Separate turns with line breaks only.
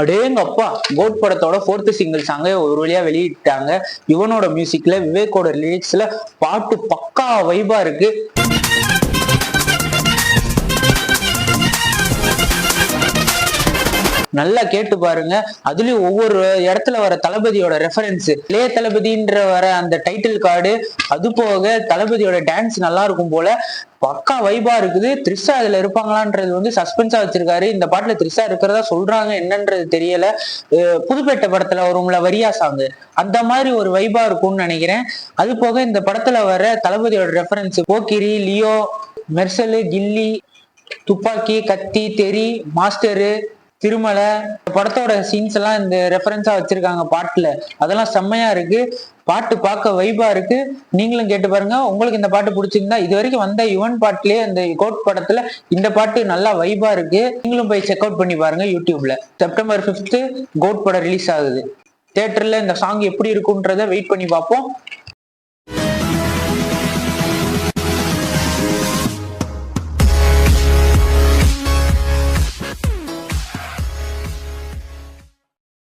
அடேங்கப்பா, கோட் படத்தோட 4th single சாங்க ஒரு வழியா வெளியிட்டாங்க. யுவனோட மியூசிக்ல, விவேக்கோட லிரிக்ஸ்ல பாட்டு பக்கா வைபா இருக்கு. நல்லா கேட்டு பாருங்க. அதுலயும் ஒவ்வொரு இடத்துல வர தளபதியோட ரெஃபரன்ஸ், இளைய தளபதின்ற வர அந்த டைட்டில் கார்டு, அது போக தளபதியோட டான்ஸ் நல்லா இருக்கும் போல, பக்கா வைபா இருக்குது. த்ரிஷா இதுல இருப்பாங்களான்றது வந்து சஸ்பென்ஸா வச்சிருக்காரு. இந்த பாட்டுல த்ரிஷா இருக்கிறதா சொல்றாங்க, என்னன்றது தெரியல. புதுப்பேட்டை படத்துல வரும்ல வரியா சாங், அந்த மாதிரி ஒரு வைபா இருக்கும்னு நினைக்கிறேன். அது போக இந்த படத்துல வர தளபதியோட ரெஃபரன்ஸ் போக்கிரி, லியோ, மெர்சலு, கில்லி, துப்பாக்கி, கத்தி, தெரி, மாஸ்டரு, திருமலை, படத்தோட சீன்ஸ் எல்லாம் இந்த ரெஃபரன்ஸா வச்சிருக்காங்க பாட்டுல. அதெல்லாம் செம்மையா இருக்கு. பாட்டு பார்க்க வைபா இருக்கு. நீங்களும் கேட்டு பாருங்க. உங்களுக்கு இந்த பாட்டு பிடிச்சிருந்தா, இது வரைக்கும் வந்த யுவன் பாட்டுலயே இந்த கோட் படத்துல இந்த பாட்டு நல்லா வைபா இருக்கு. நீங்களும் போய் செக் அவுட் பண்ணி பாருங்க யூடியூப்ல. செப்டம்பர் 5 கோட் படம் ரிலீஸ் ஆகுது. தியேட்டர்ல இந்த சாங் எப்படி இருக்குன்றத வெயிட் பண்ணி பார்ப்போம்.